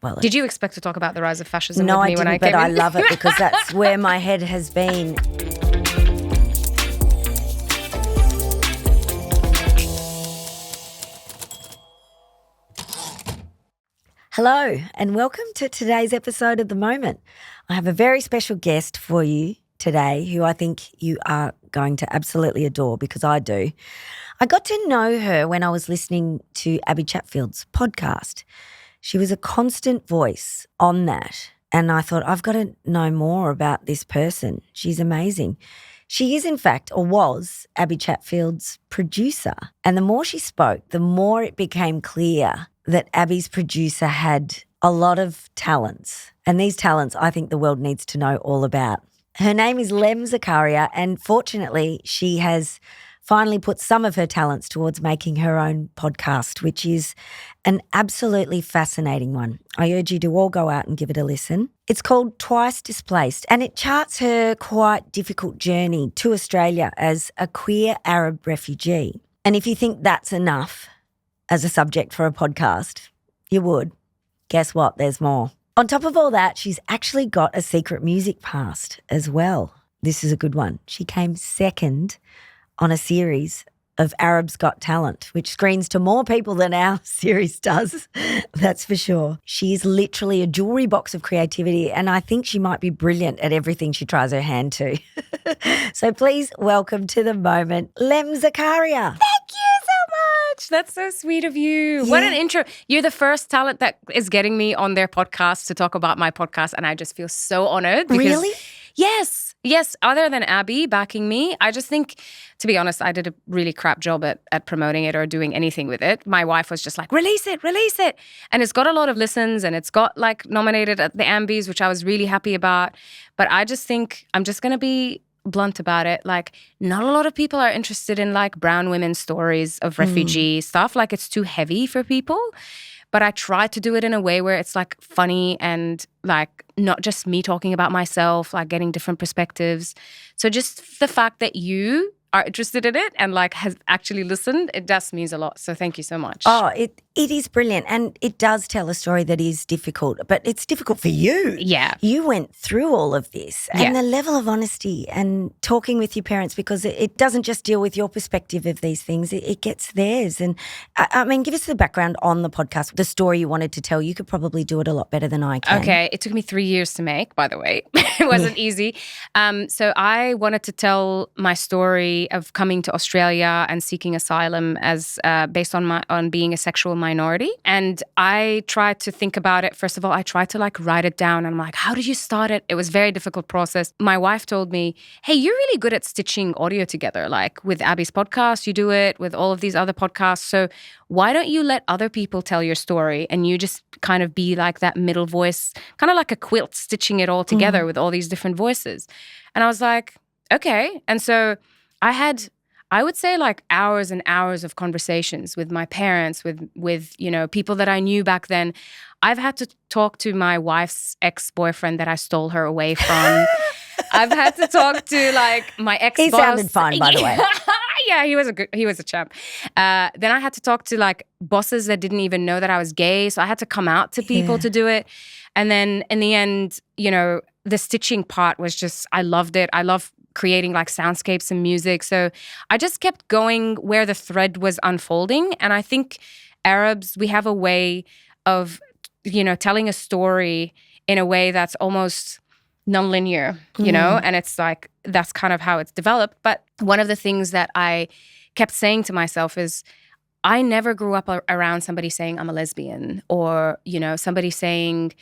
well. Did you expect to talk about the rise of fascism No, with I me when didn't, I came but I in? love it because that's where my head has been. Hello and welcome to today's episode of The Moment. I have a very special guest for you today who I think you are going to absolutely adore because I do. I got to know her when I was listening to Abbie Chatfield's podcast. She was a constant voice on that and I thought I've got to know more about this person. She's amazing. She is in fact, or was, Abbie Chatfield's producer. And the more she spoke, the more it became clear that Abbie's producer had a lot of talents. And these talents I think the world needs to know all about. Her name is Lem Zakharia, and fortunately she has finally put some of her talents towards making her own podcast, which is an absolutely fascinating one. I urge you to all go out and give it a listen. It's called Twice Displaced, and it charts her quite difficult journey to Australia as a queer Arab refugee. And if you think that's enough as a subject for a podcast, you would. Guess what? There's more. On top of all that, she's actually got a secret music past as well. This is a good one. She came second on a series of Arab's Got Talent, which screens to more people than our series does, that's for sure. She is literally a jewelry box of creativity, and I think she might be brilliant at everything she tries her hand to. So please welcome to The Moment, Lem Zakharia. Thank you so much. That's so sweet of you. Yeah. What an intro. You're the first talent that is getting me on their podcast to talk about my podcast, and I just feel so honored. Because, Really? Yes. Other than Abbie backing me, I just think, to be honest, I did a really crap job at promoting it or doing anything with it. My wife was just like, release it. And it's got a lot of listens and it's got like nominated at the Ambies, which I was really happy about. But I just think I'm just going to be blunt about it. Like, not a lot of people are interested in like brown women's stories of refugee stuff. Like, it's too heavy for people. But I try to do it in a way where it's like funny and like not just me talking about myself, like getting different perspectives. So just the fact that you are interested in it and like has actually listened, it just means a lot. So thank you so much. Oh, it is brilliant, and it does tell a story that is difficult, but it's difficult for you. Yeah. You went through all of this and the level of honesty and talking with your parents, because it doesn't just deal with your perspective of these things, it gets theirs. And I mean, give us the background on the podcast, the story you wanted to tell. You could probably do it a lot better than I can. Okay. It took me 3 years to make, by the way. It wasn't easy. So I wanted to tell my story of coming to Australia and seeking asylum as based on being a sexual minority. And I tried to think about it. First of all, I tried to like write it down. And I'm like, how did you start it? It was a very difficult process. My wife told me, hey, you're really good at stitching audio together. Like with Abbie's podcast, you do it with all of these other podcasts. So why don't you let other people tell your story and you just kind of be like that middle voice, kind of like a quilt, stitching it all together with all these different voices. And I was like, okay. And so I would say like hours and hours of conversations with my parents, with you know, people that I knew back then. I've had to talk to my wife's ex-boyfriend that I stole her away from. I've had to talk to like my ex-boss. He sounded fine, by the way. Yeah, he was a champ. Then I had to talk to like bosses that didn't even know that I was gay. So I had to come out to people to do it. And then in the end, you know, the stitching part was just, I loved it. I love creating like soundscapes and music. So I just kept going where the thread was unfolding. And I think Arabs, we have a way of, you know, telling a story in a way that's almost nonlinear, you know, and it's like, that's kind of how it's developed. But one of the things that I kept saying to myself is, I never grew up around somebody saying I'm a lesbian, or, you know, somebody saying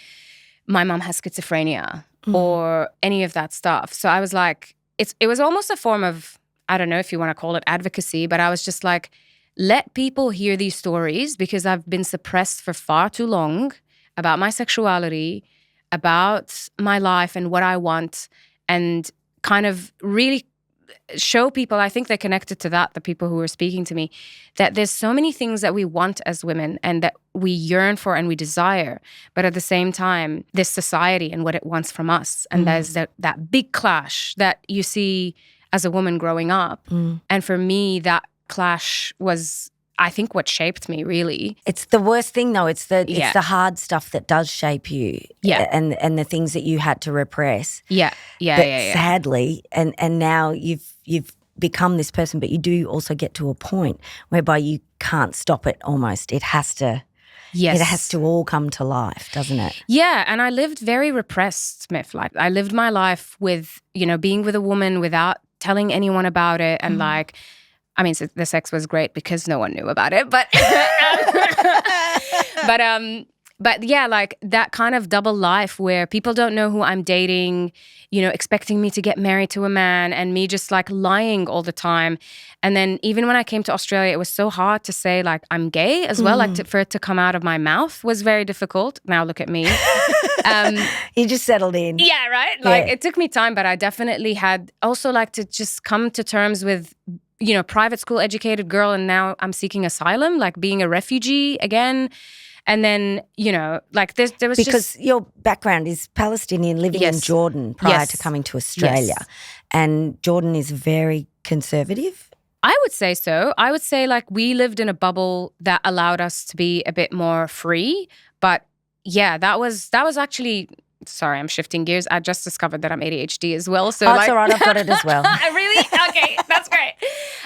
my mom has schizophrenia or any of that stuff. So I was like, it was almost a form of, I don't know if you want to call it advocacy, but I was just like, let people hear these stories, because I've been suppressed for far too long about my sexuality, about my life and what I want, and kind of really show people, I think they connected to that, the people who were speaking to me, that there's so many things that we want as women and that we yearn for and we desire. But at the same time, this society and what it wants from us. And there's that big clash that you see as a woman growing up. And for me, that clash was I think what shaped me really. It's the worst thing though. It's the hard stuff that does shape you. Yeah. And the things that you had to repress. Yeah. Sadly, and now you've become this person, but you do also get to a point whereby you can't stop it almost. It has to all come to life, doesn't it? Yeah, and I lived very repressed, Myf. Like I lived my life with, being with a woman without telling anyone about it, and like, I mean, the sex was great because no one knew about it, but but yeah, like that kind of double life where people don't know who I'm dating, expecting me to get married to a man, and me just like lying all the time. And then even when I came to Australia, it was so hard to say like I'm gay as well. Like for it to come out of my mouth was very difficult. Now look at me. You just settled in. Yeah, right? Like it took me time, but I definitely had also like to just come to terms with, private school educated girl, and now I'm seeking asylum, like being a refugee again. And then, like there was because your background is Palestinian, living in Jordan prior to coming to Australia. Yes. And Jordan is very conservative. I would say so. I would say like we lived in a bubble that allowed us to be a bit more free. But yeah, that was actually, sorry, I'm shifting gears. I just discovered that I'm ADHD as well. So it's all right. I've got it as well. Really? Okay, that's great.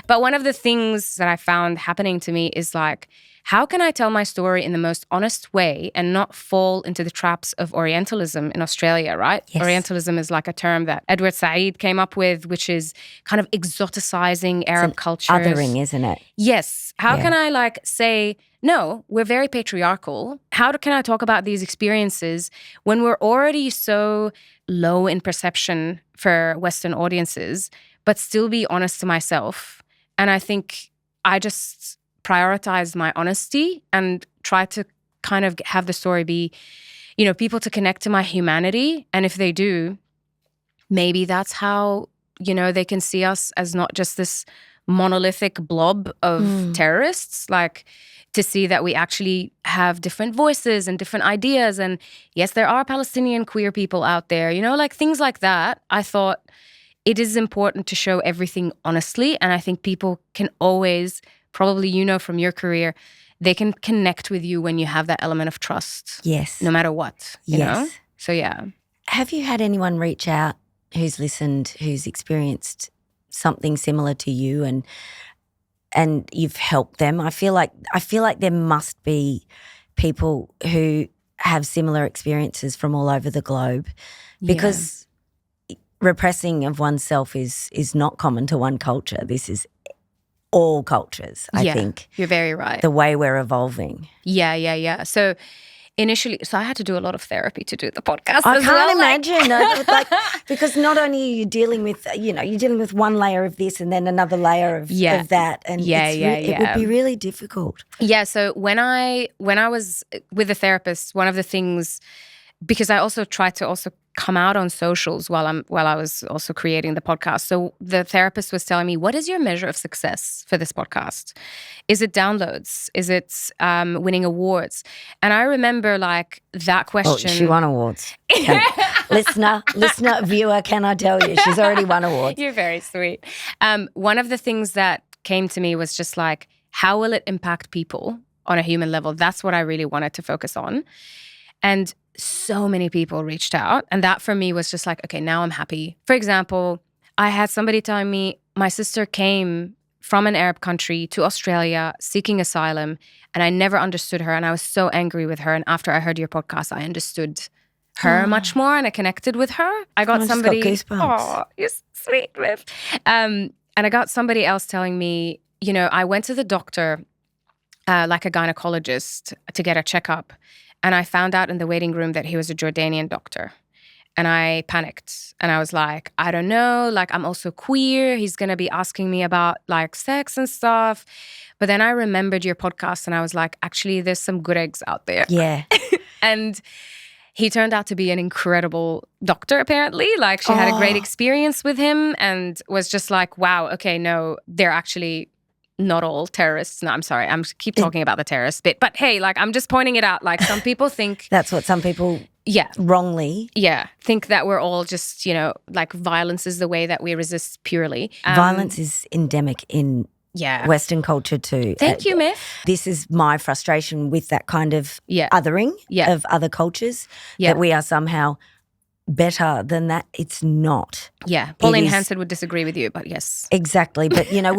But one of the things that I found happening to me is like, how can I tell my story in the most honest way and not fall into the traps of Orientalism in Australia, right? Yes. Orientalism is like a term that Edward Said came up with, which is kind of exoticizing Arab cultures. Othering, isn't it? Yes. How can I like say, no, we're very patriarchal. How can I talk about these experiences when we're already so low in perception for Western audiences, but still be honest to myself? And I think I just prioritize my honesty and try to kind of have the story be, people to connect to my humanity. And if they do, maybe that's how, they can see us as not just this monolithic blob of terrorists, like to see that we actually have different voices and different ideas. And yes, there are Palestinian queer people out there, like things like that. I thought it is important to show everything honestly. And I think people can always, probably from your career, they can connect with you when you have that element of trust. Yes. No matter what, you know? So yeah. Have you had anyone reach out who's listened, who's experienced something similar to you and you've helped them? I feel like there must be people who have similar experiences from all over the globe, because repressing of oneself is not common to one culture. This is all cultures, I think. You're very right. The way we're evolving. Yeah. So initially, I had to do a lot of therapy to do the podcast. I can't imagine, because not only are you dealing with, you're dealing with one layer of this and then another layer of that, and it would be really difficult. Yeah. So when I was with the therapist, one of the things, because I also tried to also come out on socials while I was also creating the podcast. So the therapist was telling me, what is your measure of success for this podcast? Is it downloads? Is it winning awards? And I remember like that question. Oh, she won awards. Listener, viewer, can I tell you, she's already won awards. You're very sweet. One of the things that came to me was just like, how will it impact people on a human level? That's what I really wanted to focus on. And so many people reached out. And that for me was just like, okay, now I'm happy. For example, I had somebody telling me my sister came from an Arab country to Australia seeking asylum, and I never understood her. And I was so angry with her. And after I heard your podcast, I understood her much more and I connected with her. I got somebody. Just got goosebumps. Oh, you're sweet, Myf. And I got somebody else telling me, I went to the doctor, like a gynecologist, to get a checkup. And I found out in the waiting room that he was a Jordanian doctor. And I panicked. And I was like, I don't know. Like, I'm also queer. He's going to be asking me about, like, sex and stuff. But then I remembered your podcast and I was like, actually, there's some good eggs out there. Yeah. And he turned out to be an incredible doctor, apparently. Like, she had a great experience with him and was just like, wow, okay, no, they're actually not all terrorists. No, I'm sorry. I'm keep talking about the terrorist bit. But hey, like, I'm just pointing it out. Like, some people think... That's what some people wrongly... think that we're all just, like, violence is the way that we resist purely. Violence is endemic in Yeah. Western culture too. Thank you, Myf. This is my frustration with that kind of Yeah. othering Yeah. of other cultures, Yeah. that we are somehow better than that. It's not. Yeah. Pauline is- Hanson would disagree with you, but yes. Exactly. But, you know,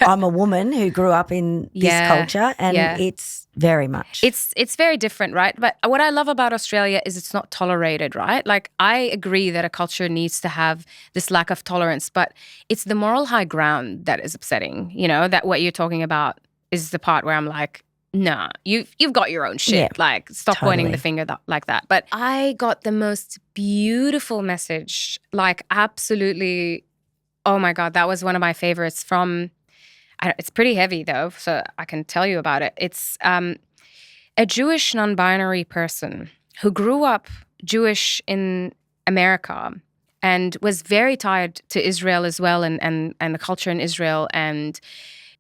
I'm a woman who grew up in this culture, and it's very much. It's very different, right? But what I love about Australia is it's not tolerated, right? Like, I agree that a culture needs to have this lack of tolerance, but it's the moral high ground that is upsetting, you know, that what you're talking about is the part where I'm like, nah, you've got your own shit. Yeah, Like, stop pointing the totally. finger like that. But I got the most beautiful message, like, absolutely, oh my God, that was one of my favorites from, it's pretty heavy though, so I can tell you about it. It's a Jewish non-binary person who grew up Jewish in America and was very tied to Israel as well, and the culture in Israel, and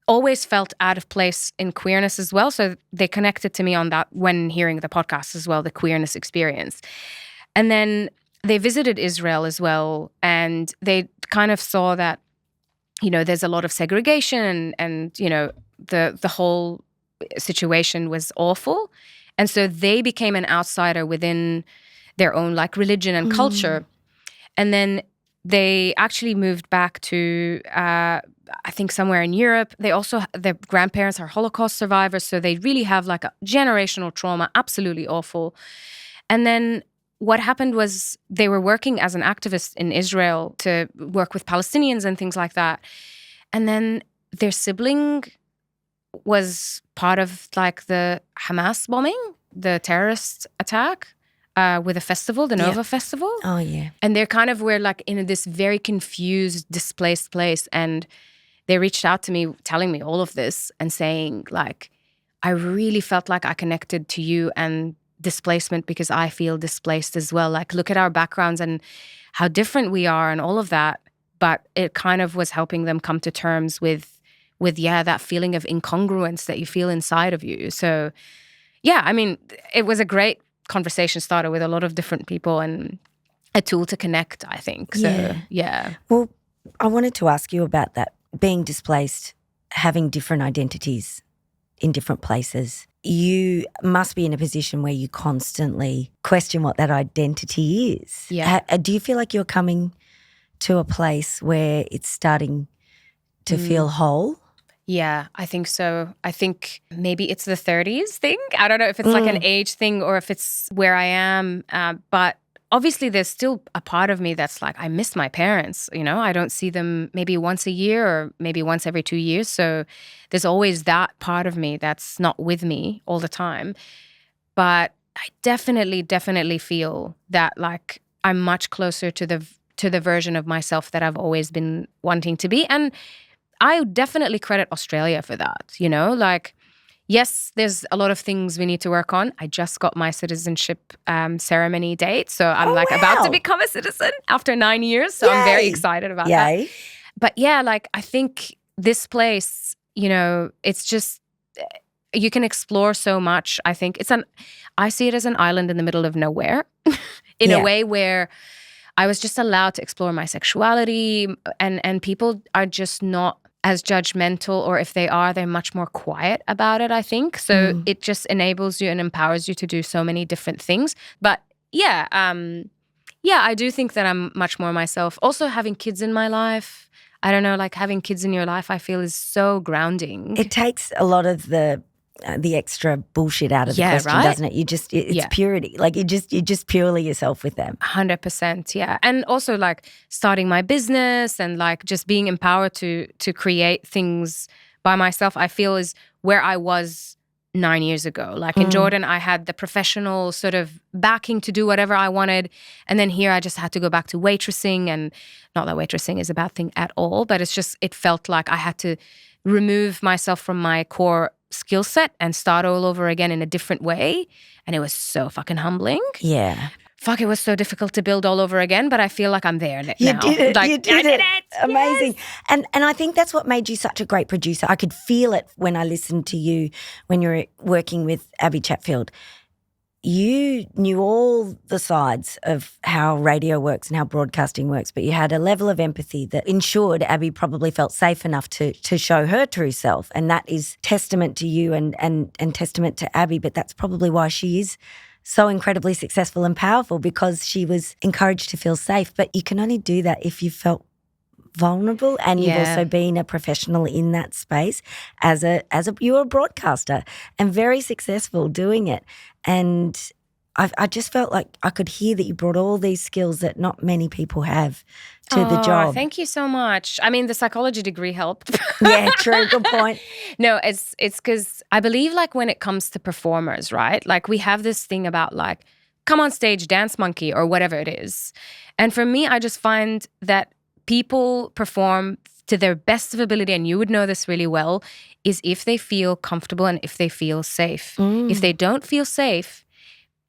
always felt out of place in queerness as well. So they connected to me on that when hearing the podcast as well, the queerness experience. And then they visited Israel as well, and they kind of saw that, you know, there's a lot of segregation, and you know, the whole situation was awful. And so they became an outsider within their own like religion and culture. And then they actually moved back to, I think, somewhere in Europe. Their grandparents are Holocaust survivors, so they really have like a generational trauma, absolutely awful. And then what happened was they were working as an activist in Israel to work with Palestinians and things like that. And then their sibling was part of like the Hamas bombing, the terrorist attack with a festival, the Nova Festival. Oh, yeah. And they kind of were like in this very confused, displaced place. And they reached out to me telling me all of this and saying like, I really felt like I connected to you and displacement because I feel displaced as well. Like, look at our backgrounds and how different we are and all of that. But it kind of was helping them come to terms with that feeling of incongruence that you feel inside of you. So, yeah, I mean, it was a great conversation starter with a lot of different people and a tool to connect, I think. So, yeah. Well, I wanted to ask you about that, being displaced, having different identities in different places. You must be in a position where you constantly question what that identity is. Yeah. Do you feel like you're coming to a place where it's starting to feel whole? Yeah, I think so. I think maybe it's the 30s thing. I don't know if it's like an age thing or if it's where I am. But obviously there's still a part of me that's like, I miss my parents. You know, I don't see them maybe once a year or maybe once every 2 years. So there's always that part of me that's not with me all the time. But I definitely feel that like I'm much closer to the version of myself that I've always been wanting to be. And I definitely credit Australia for that, you know, like, yes, there's a lot of things we need to work on. I just got my citizenship ceremony date. So I'm about to become a citizen after 9 years. So I'm very excited about that. But yeah, like, I think this place, you know, it's just, you can explore so much. I think I see it as an island in the middle of nowhere in a way where I was just allowed to explore my sexuality, and people are just not as judgmental, or if they are, they're much more quiet about it, I think. So it just enables you and empowers you to do so many different things. But yeah, I do think that I'm much more myself. Also, having kids in my life, I don't know, like having kids in your life, I feel is so grounding. It takes a lot of the extra bullshit out of the question, doesn't it? It's purity. Like, you're just purely yourself with them. 100%, yeah. And also like starting my business and like just being empowered to create things by myself, I feel is where I was 9 years ago. Like in Jordan, I had the professional sort of backing to do whatever I wanted. And then here I just had to go back to waitressing, and not that waitressing is a bad thing at all, but it felt like I had to remove myself from my core skill set and start all over again in a different way. And it was so fucking humbling. Yeah. Fuck, it was so difficult to build all over again, but I feel like I'm there now. You did it. Like, you did it. Amazing. Yes. And I think that's what made you such a great producer. I could feel it when I listened to you when you were working with Abbie Chatfield. you knew all the sides of how radio works and how broadcasting works, but you had a level of empathy that ensured Abbie probably felt safe enough to show her true self. And that is testament to you and testament to Abbie, but that's probably why she is so incredibly successful and powerful, because she was encouraged to feel safe. But you can only do that if you felt vulnerable, and you've also been a professional in that space as a you were a broadcaster and very successful doing it. And I just felt like I could hear that you brought all these skills that not many people have to the job. Thank you so much. I mean, the psychology degree helped. Yeah, true. Good point. No, it's because I believe, like, when it comes to performers, right? Like, we have this thing about, like, come on stage, dance monkey, or whatever it is. And for me, I just find that people perform to their best of ability, and you would know this really well, is if they feel comfortable and if they feel safe. If they don't feel safe,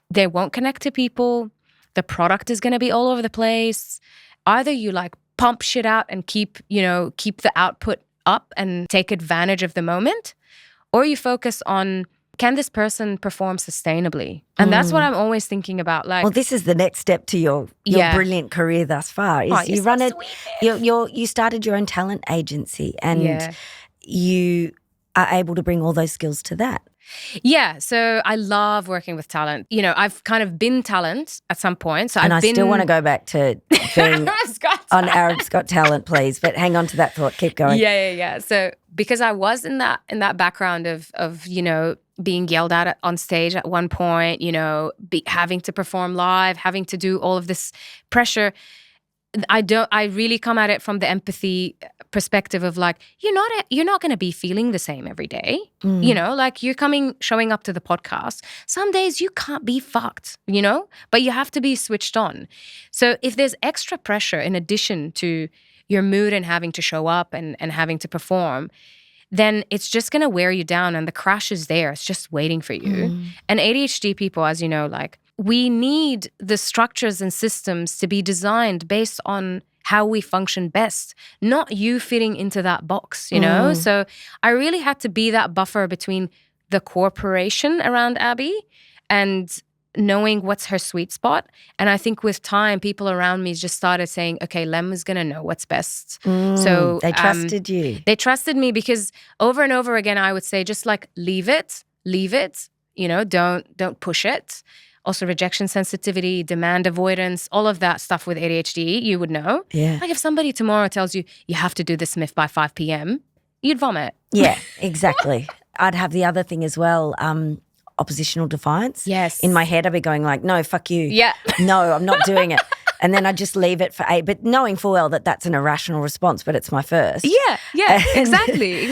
they won't connect to people. The product is going to be all over the place. Either you like pump shit out and keep the output up and take advantage of the moment, or you focus on, can this person perform sustainably? And that's what I'm always thinking about. Like, well, this is the next step to your brilliant career thus far. Is you run it. You started your own talent agency, and you are able to bring all those skills to that. Yeah, so I love working with talent. You know, I've kind of been talent at some point. So I still want to go back to being on Arab's Got Talent, please. But hang on to that thought. Keep going. Yeah. So because I was in that background of being yelled at on stage at one point, having to perform live, having to do all of this pressure. I really come at it from the empathy perspective of, like, you're not going to be feeling the same every day. Like, you're showing up to the podcast. Some days you can't be fucked, but you have to be switched on. So if there's extra pressure in addition to your mood and having to show up and having to perform, then it's just going to wear you down, and the crash is there. It's just waiting for you. And ADHD people, as you know, like, we need the structures and systems to be designed based on how we function best, not you fitting into that box, So I really had to be that buffer between the corporation around Abbie and knowing what's her sweet spot. And I think with time, people around me just started saying, okay, Lem is going to know what's best. So they trusted you. They trusted me because over and over again, I would say, just like, leave it, don't push it. Also rejection sensitivity, demand avoidance, all of that stuff with ADHD, you would know. Yeah. Like, if somebody tomorrow tells you, you have to do this Myf by 5 p.m., you'd vomit. Yeah, exactly. I'd have the other thing as well, oppositional defiance. Yes. In my head, I'd be going like, no, fuck you. Yeah. No, I'm not doing it. And then I'd just leave it for 8, but knowing full well that that's an irrational response, but it's my first. Yeah, exactly.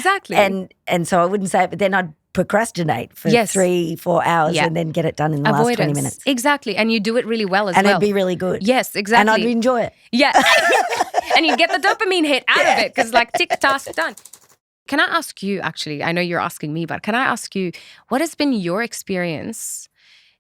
And so I wouldn't say it, but then I'd procrastinate for 3-4 hours and then get it done in the last 20 minutes. Exactly. And you do it really well as and well. And it'd be really good. Yes, exactly. And I'd enjoy it. Yeah. And you get the dopamine hit out of it because, like, tick, task, done. Can I ask you, actually, I know you're asking me, but can I ask you, what has been your experience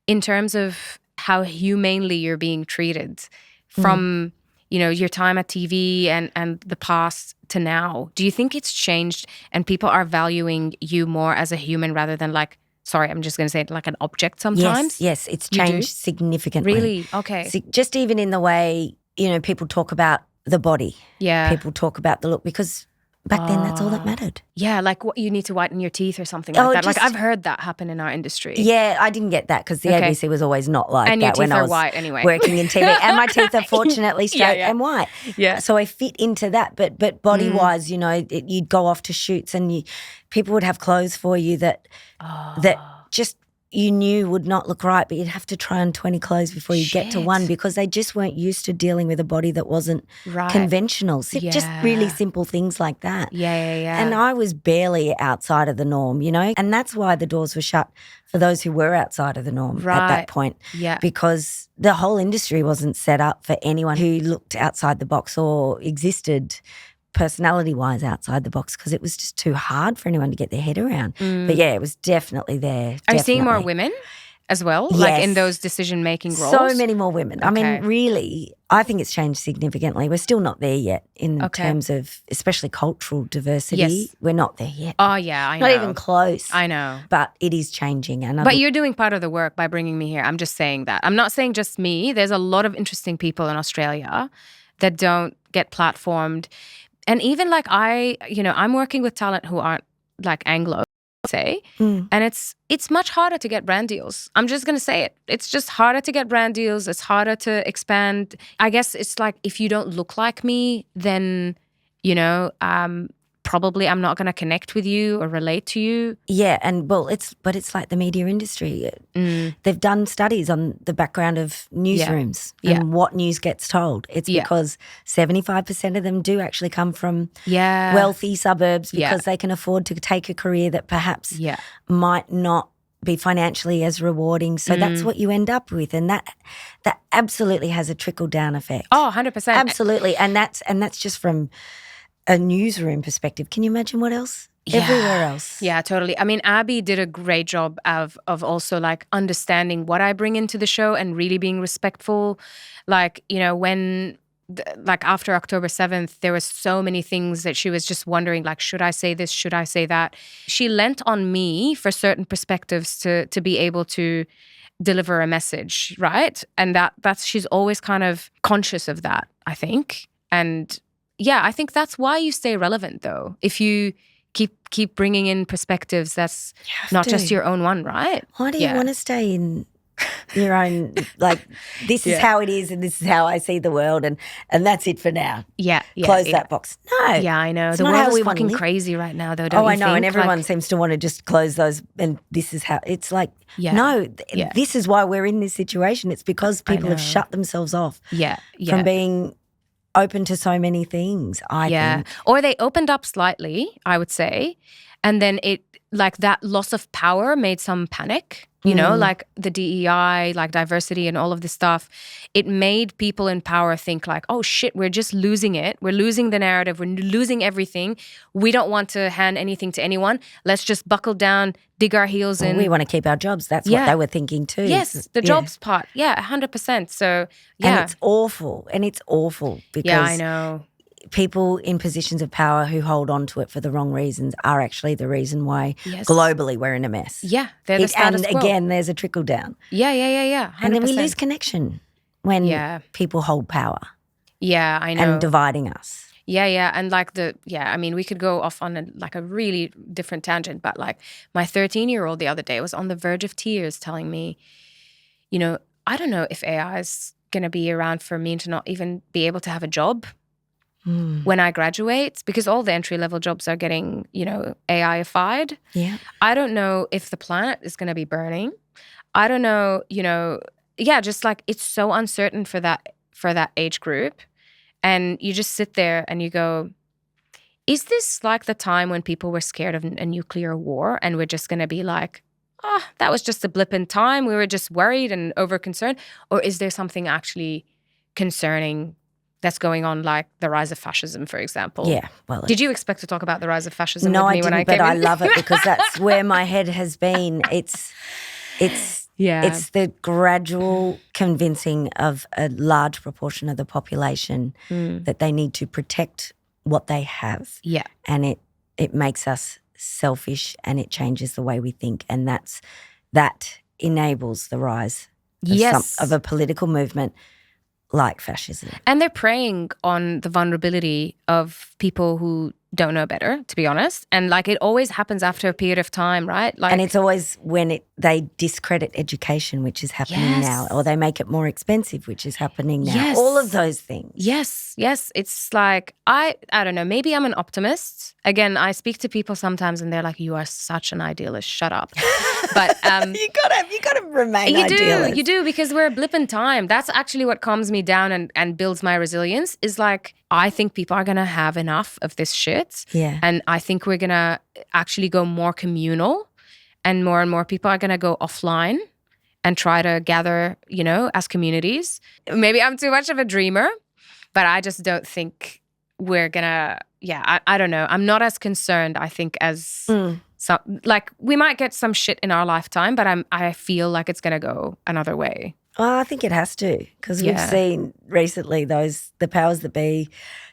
in terms of how humanely you're being treated from, your time at TV and the past to now? Do you think it's changed and people are valuing you more as a human rather than, like, sorry, I'm just going to say it, like an object sometimes? Yes, it's changed significantly. Really? Okay. Just even in the way, people talk about the body. Yeah. People talk about the look, because back then that's all that mattered. Yeah, like what you need to whiten your teeth or something like that. Like, I've heard that happen in our industry. Yeah, I didn't get that because the ABC was always not like and that when I was white anyway. working in TV. And my teeth are fortunately straight and white. Yeah. So I fit into that. But body-wise, you'd go off to shoots and people would have clothes for you that just you knew would not look right, but you'd have to try on 20 clothes before you get to one because they just weren't used to dealing with a body that wasn't conventional. So just really simple things like that. Yeah. And I was barely outside of the norm, and that's why the doors were shut for those who were outside of the norm at that point. Yeah. Because the whole industry wasn't set up for anyone who looked outside the box or existed personality-wise outside the box, because it was just too hard for anyone to get their head around. But yeah, it was definitely there. Are you seeing more women? as well? Like in Yes. those decision-making roles? So many more women. I mean, Okay. really, I think it's changed significantly. We're still not there yet in Okay. terms of especially cultural diversity. Yes. We're not there yet. Oh, yeah, I know. Not even close. I know. But it is changing. And But you're doing part of the work by bringing me here. I'm just saying that. I'm not saying just me. There's a lot of interesting people in Australia that don't get platformed. And even like I'm working with talent who aren't like Anglo, say, and it's much harder to get brand deals. I'm just going to say it. It's just harder to get brand deals. It's harder to expand. I guess it's like if you don't look like me, then, probably I'm not going to connect with you or relate to you. Yeah, and it's like the media industry. They've done studies on the background of newsrooms and what news gets told. It's because 75% of them do actually come from wealthy suburbs because they can afford to take a career that perhaps might not be financially as rewarding. So that's what you end up with, and that absolutely has a trickle down effect. Oh, 100%. Absolutely, and that's just from a newsroom perspective. Can you imagine what else? Everywhere else. Yeah, totally. I mean, Abbie did a great job of also like understanding what I bring into the show and really being respectful. Like, when like after October 7th, there was so many things that she was just wondering, like, should I say this? Should I say that? She lent on me for certain perspectives to be able to deliver a message, right? And that's she's always kind of conscious of that, I think. And yeah, I think that's why you stay relevant, though. If you keep bringing in perspectives, that's not just your own one, right? Why do you want to stay in your own, like, this is how it is and this is how I see the world and that's it for now. Yeah. Close that box. No. Yeah, I know. It's The not world how is we wanna fucking live. crazy right now, though, don't you I know, think? and everyone Like, seems to want to just close those and this is how, it's like, no, this is why we're in this situation. It's because people have shut themselves off from being open to so many things, I think. Or they opened up slightly, I would say, and then it, like, that loss of power made some panic, like the DEI, like diversity and all of this stuff. It made people in power think like, oh shit, we're just losing it. We're losing the narrative. We're losing everything. We don't want to hand anything to anyone. Let's just buckle down, dig our heels in. We want to keep our jobs. That's what they were thinking too. Yes, the jobs part. Yeah, 100%. So, yeah. And it's awful. Because I know. people in positions of power who hold on to it for the wrong reasons are actually the reason why globally we're in a mess. Yeah, they're the status quo. Again, there's a trickle down. Yeah. 100%. And then we lose connection when people hold power. Yeah, I know. And dividing us. Yeah. And like I mean, we could go off on a really different tangent, but like my 13-year-old the other day was on the verge of tears telling me, I don't know if AI is going to be around for me to not even be able to have a job when I graduate, because all the entry-level jobs are getting, AI-ified. Yeah. I don't know if the planet is going to be burning. I don't know, just like it's so uncertain for that age group. And you just sit there and you go, is this like the time when people were scared of a nuclear war and we're just going to be like, that was just a blip in time. We were just worried and over-concerned. Or is there something actually concerning that's going on, like the rise of fascism, for example? Yeah. Well, did you expect to talk about the rise of fascism no, with me I when I didn't, came but I in? love it because that's where my head has been. It's the gradual convincing of a large proportion of the population that they need to protect what they have. Yeah. And it makes us selfish and it changes the way we think. And that enables the rise of a political movement like fascism. And they're preying on the vulnerability of people who don't know better, to be honest. And like it always happens after a period of time, right? Like, and it's always when they discredit education, which is happening now, or they make it more expensive, which is happening now. Yes. All of those things. Yes. It's like, I don't know, maybe I'm an optimist. Again, I speak to people sometimes and they're like, you are such an idealist, shut up. But you gotta remain idealist. You do, because we're a blip in time. That's actually what calms me down and builds my resilience, is like, I think people are going to have enough of this shit. Yeah. And I think we're going to actually go more communal, and more people are going to go offline and try to gather, as communities. Maybe I'm too much of a dreamer, but I just don't think we're gonna, I don't know. I'm not as concerned, I think, as some, like we might get some shit in our lifetime, but I feel like it's gonna go another way. Well, I think it has to, because we've seen recently the powers that be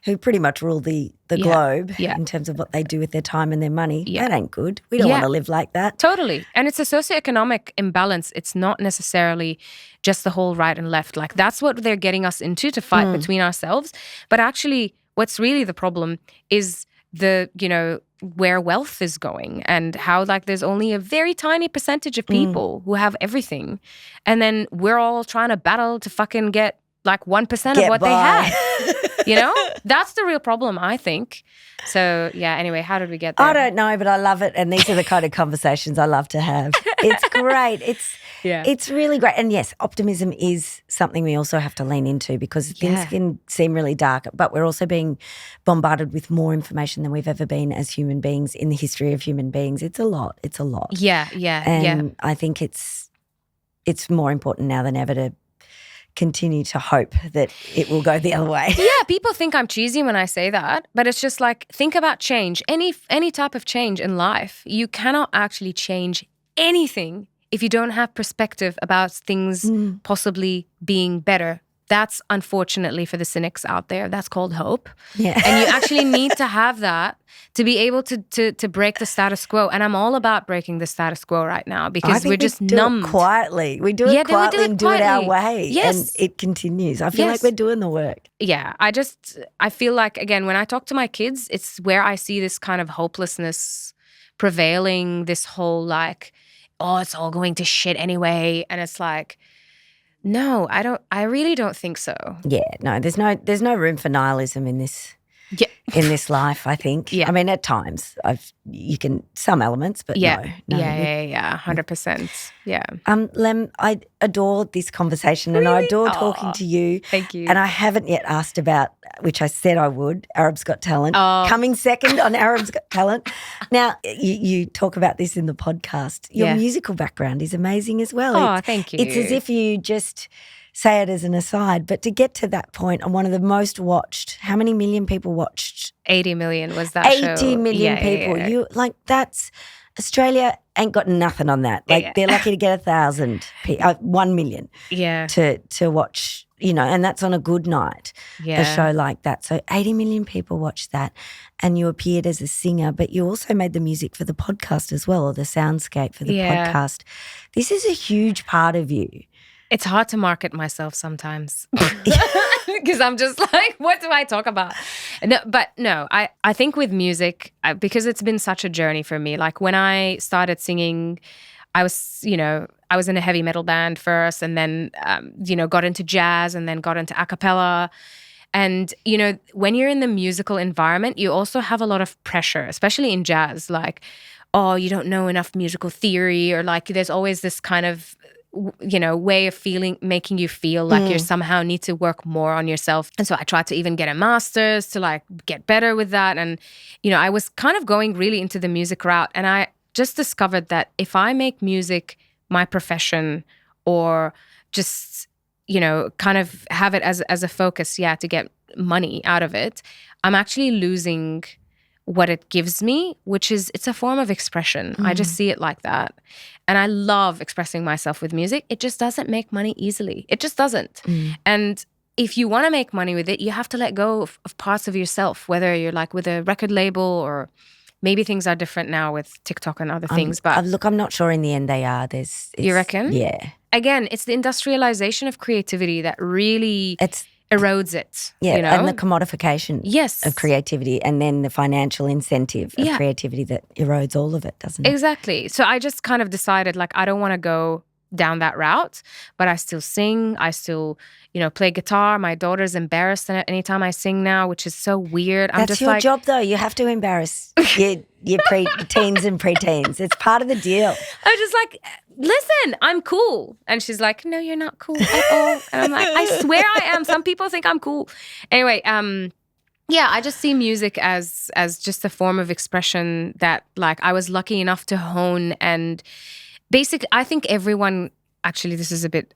who pretty much rule the globe in terms of what they do with their time and their money. That ain't good. We don't want to live like that. Totally. And it's a socioeconomic imbalance. It's not necessarily just the whole right and left. Like that's what they're getting us into, to fight between ourselves. But actually what's really the problem is where wealth is going, and how like there's only a very tiny percentage of people who have everything, and then we're all trying to battle to fucking get like 1% of what they have. That's the real problem, I think. So anyway, how did we get there? I don't know, but I love it, and these are the kind of conversations I love to have. It's great. It's really great. And yes, optimism is something we also have to lean into, because things can seem really dark, but we're also being bombarded with more information than we've ever been as human beings in the history of human beings. It's a lot. And I think it's more important now than ever to continue to hope that it will go the other way. Yeah, people think I'm cheesy when I say that, but it's just like, think about change. Any type of change in life, you cannot actually change anything if you don't have perspective about things possibly being better. That's unfortunately for the cynics out there, that's called hope. Yeah. And you actually need to have that to be able to break the status quo. And I'm all about breaking the status quo right now, because we're just numbed. Quietly. We do it quietly and do it our way. Yes. And it continues. I feel like we're doing the work. Yeah. I feel like, again, when I talk to my kids, it's where I see this kind of hopelessness prevailing, this whole like, oh, it's all going to shit anyway. And it's like, no, I really don't think so. Yeah, no, there's no room for nihilism in this life, I think. Yeah. I mean, at times some elements, but no. Yeah, 100%. Yeah. Lem, I adore this conversation, and I adore talking to you. Thank you. And I haven't yet asked about, which I said I would, Arab's Got Talent. Coming second on Arab's Got Talent. Now, you talk about this in the podcast. Your musical background is amazing as well. Oh, thank you. It's as if you just say it as an aside, but to get to that point, on one of the most watched, how many million people watched? 80 million was that show. 80 million people. Yeah. You like, that's, Australia ain't got nothing on that. Like they're lucky to get 1 million to watch, and that's on a good night, a show like that. So 80 million people watched that, and you appeared as a singer, but you also made the music for the podcast as well, or the soundscape for the podcast. This is a huge part of you. It's hard to market myself sometimes because I'm just like, what do I talk about? No, I think with music, because it's been such a journey for me. Like when I started singing, I was in a heavy metal band first, and then, got into jazz, and then got into a cappella. And, when you're in the musical environment, you also have a lot of pressure, especially in jazz. Like, oh, you don't know enough musical theory, or like there's always this kind of way of making you feel like you somehow need to work more on yourself. And so I tried to even get a master's to like get better with that. And, I was kind of going really into the music route. And I just discovered that if I make music my profession, or just, kind of have it as a focus, to get money out of it, I'm actually losing what it gives me, which is, it's a form of expression. I just see it like that. And I love expressing myself with music. It just doesn't make money easily. It just doesn't. And if you want to make money with it, you have to let go of parts of yourself, whether you're like with a record label, or maybe things are different now with TikTok and other things. But look, I'm not sure in the end they are. You reckon? Yeah. Again, it's the industrialization of creativity that really erodes it. Yeah, and the commodification of creativity, and then the financial incentive of creativity that erodes all of it, doesn't it? Exactly. So I just kind of decided, like, I don't want to go down that route, but I still sing. I still, play guitar. My daughter's embarrassed anytime I sing now, which is so weird. That's your job, though. You have to embarrass your teens and preteens. It's part of the deal. I'm just like, listen, I'm cool. And she's like, no, you're not cool at all. And I'm like, I swear I am. Some people think I'm cool. Anyway, I just see music as just a form of expression that, like, I was lucky enough to hone. And basically, I think everyone, actually, this is a bit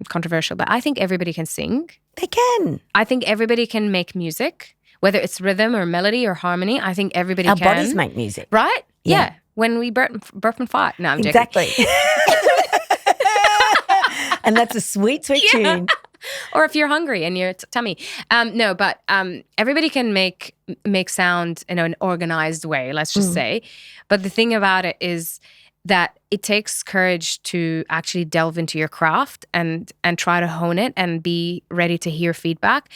controversial, but I think everybody can sing. They can. I think everybody can make music. whether it's rhythm or melody or harmony. I think everybody Our can. bodies make music. Right? Yeah. When we burp and fart. No, I'm joking. Exactly. And that's a sweet tune. Or if you're hungry and your tummy. No, but everybody can make sound in an organized way, let's just say. But the thing about it is that it takes courage to actually delve into your craft and try to hone it and be ready to hear feedback.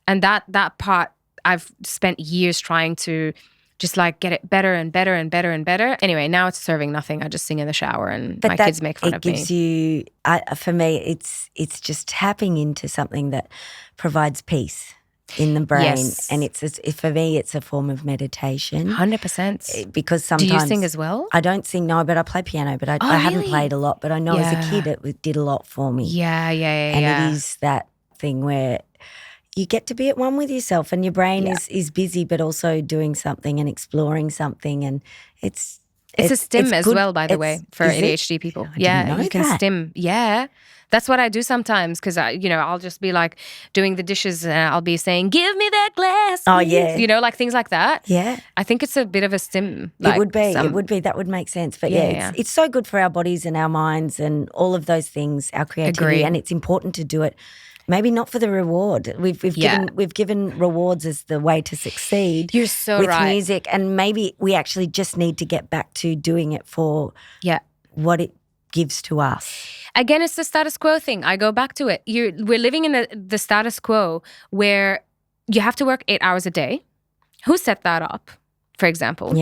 And that part, I've spent years trying to just like get it better and better and better and better. Anyway, now it's serving nothing. I just sing in the shower and my kids make fun of me. It gives you, for me, it's just tapping into something that provides peace in the brain. Yes. And for me, it's a form of meditation. 100%. Because sometimes. Do you sing as well? I don't sing, no, but I play piano, but I haven't played a lot. But I know as a kid it did a lot for me. Yeah. And it is that thing where you get to be at one with yourself and your brain is busy but also doing something and exploring something, and it's a stim as good. well, by the way, for ADHD people. Yeah, you can stim. Yeah. That's what I do sometimes because, I'll just be like doing the dishes and I'll be saying, give me that glass. Oh, yeah. Like things like that. Yeah. I think it's a bit of a stim. It would be. That would make sense. But it's so good for our bodies and our minds and all of those things, our creativity. And it's important to do it. Maybe not for the reward. We've given rewards as the way to succeed. You're so with right. music, and maybe we actually just need to get back to doing it for what it gives to us. Again, it's the status quo thing. I go back to it. We're living in the status quo where you have to work 8 hours a day. Who set that up? For example,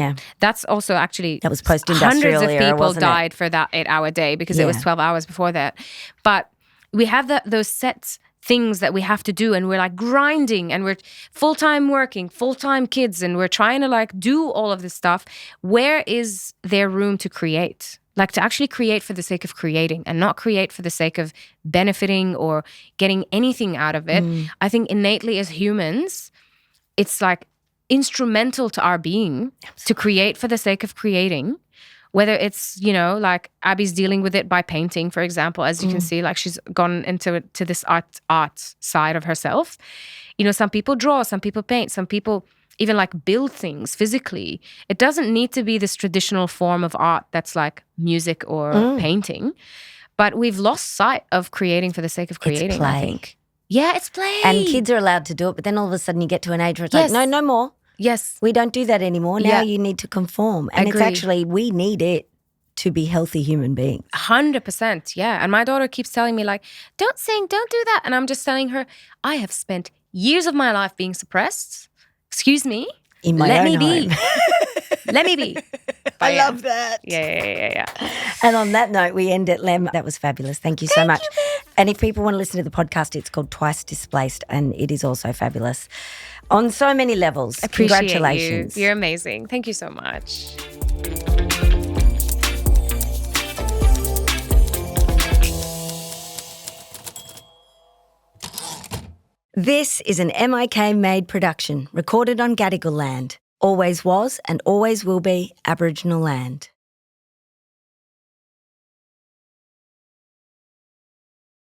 that's also actually that was post-industrial hundreds of era, people wasn't died it? For that 8 hour day because it was 12 hours before that. But we have those set things that we have to do, and we're like grinding, and we're full-time working, full-time kids, and we're trying to like do all of this stuff. Where is there room to create? Like to actually create for the sake of creating and not create for the sake of benefiting or getting anything out of it. I think innately as humans, it's like instrumental to our being to create for the sake of creating. Whether it's, like Abbie's dealing with it by painting, for example, as you can see, like she's gone into this art side of herself. Some people draw, some people paint, some people even like build things physically. It doesn't need to be this traditional form of art that's like music or painting. But we've lost sight of creating for the sake of creating, it's play. I think. Yeah, it's play. And kids are allowed to do it, but then all of a sudden you get to an age where it's like, no more. Yes. We don't do that anymore. Now you need to conform. And it's actually, we need it to be healthy human beings. 100%, yeah. And my daughter keeps telling me like, don't sing, don't do that. And I'm just telling her, I have spent years of my life being suppressed. Excuse me. In my own home. Let me be. I love that. Yeah. And on that note, we end it. Lem, that was fabulous. Thank you so much. And if people want to listen to the podcast, it's called Twice Displaced, and it is also fabulous on so many levels. Appreciate Congratulations. You're amazing. Thank you so much. This is an MIK made production, recorded on Gadigal land. Always was and always will be Aboriginal land.